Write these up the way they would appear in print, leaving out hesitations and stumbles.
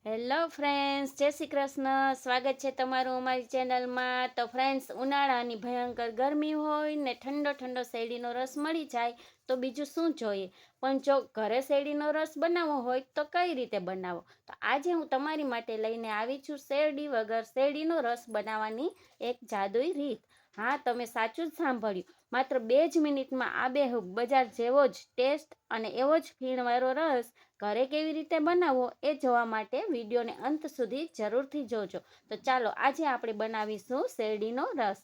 Hello friends, જય શ્રી કૃષ્ણ. સ્વાગત છે તમારું અમારી ચેનલમાં. તો ફ્રેન્ડ્સ, ઉનાળાની ભયંકર ગરમી હોય ને ઠંડો ઠંડો શેરડીનો રસ મળી જાય તો બીજું શું જોઈએ. પણ જો ઘરે શેરડીનો રસ બનાવવો હોય તો કઈ રીતે બનાવો, તો આજે હું તમારી માટે લઈને આવી છું શેરડી વગર શેરડીનો રસ બનાવવાની એક જાદુઈ રીત. હા, તમે સાચું જ સાંભળ્યું. માત્ર 2 જ મિનિટમાં આબેહૂબ બજાર જેવો જ ટેસ્ટ અને એવો જ ફીણવાળો રસ ઘરે કેવી રીતે બનાવવો એ જોવા માટે વિડીયોને અંત સુધી જરૂરથી જોજો. તો ચાલો આજે આપણે બનાવીશું શેરડીનો રસ.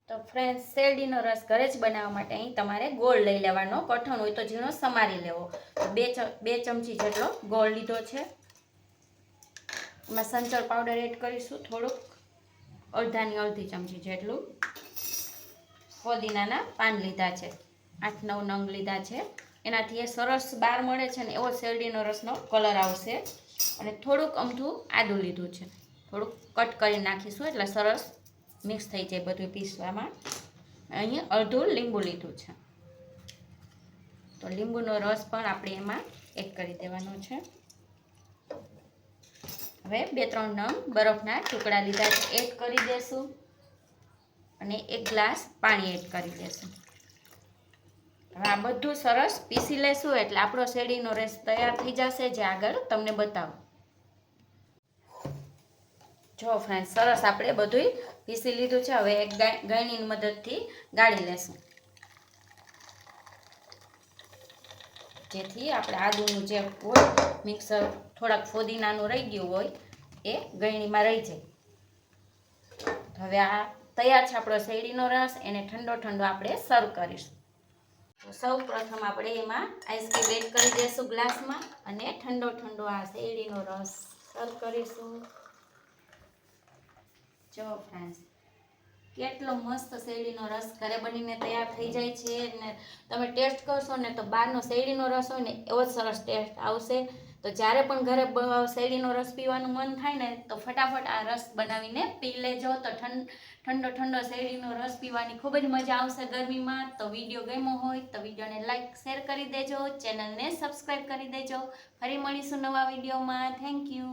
તો ફ્રેન્ડ્સ, શેરડીનો રસ ઘરે જ બનાવવા માટે અહીં તમારે ગોળ લઈ લેવાનો. કઠણ હોય તો ઝીણો સમારી લેવો. બે ચમચી જેટલો ગોળ લીધો છે. એમાં સંચળ પાવડર એડ કરીશું થોડુંક, અડધી ચમચી જેટલું. ફોદીનાના પાન લીધા છે, 8-9 નંગ લીધા છે. એનાથી એ સરસ બહાર મળે છે ને એવો શેરડીનો રસનો કલર આવશે. અને થોડુંક અમથું આદું લીધું છે, થોડુંક કટ કરી નાખીશું એટલે સરસ મિક્સ થઈ જાય બધું પીસવામાં. અહીંયા અડધું લીંબુ લીધું છે, તો લીંબુનો રસ પણ આપણે એમાં એડ કરી દેવાનો છે. હવે 2-3 નંગ બરફના ટુકડા લીધા છે, એડ કરી દેશું. અને 1 ગ્લાસ પાણી એડ કરી દેશું. હવે આ બધું સરસ પીસી લેશું એટલે આપણો શેરડીનો રસ તૈયાર થઈ જશે, જે આગળ તમને બતાવું. જો ફ્રેન્ડ, સરસ આપણે બધું પીસી લીધું છે. હવે એક ગાળણીની મદદથી ગાળી લેશું, જેથી આપણે આદુનું જે હોય મિક્સર થોડાક ફોદીનાનું રહી ગયું હોય એ ગળણીમાં રહી જાય. હવે આ તૈયાર છે આપણો શેરડીનો રસ. એને ઠંડો ઠંડો આપણે સર્વ કરીશું. સૌ પ્રથમ આપણે એમાં આઈસ્ક્રીમ એડ કરી દઈશું ગ્લાસમાં, અને ઠંડો ઠંડો આ શેરડીનો રસ સર્વ કરીશું. જો ફ્રેન્ડ્સ, કેટલો મસ્ત શેરડીનો રસ ઘરે બનીને તૈયાર થઈ જાય છે. ને તમે ટેસ્ટ કરશો ને તો બહારનો શેરડીનો રસ હોય ને એવો જ સરસ ટેસ્ટ આવશે. તો જ્યારે પણ ઘરે શેરડીનો રસ પીવાનું મન થાય ને તો ફટાફટ આ રસ બનાવીને પી લેજો. તો ઠંડો ઠંડો શેરડીનો રસ પીવાની ખૂબ જ મજા આવશે ગરમીમાં. તો વિડીયો ગમ્યો હોય તો વિડીયોને લાઈક શેર કરી દેજો, ચેનલને સબસ્ક્રાઈબ કરી દેજો. ફરી મળીશું નવા વિડીયોમાં. Thank you.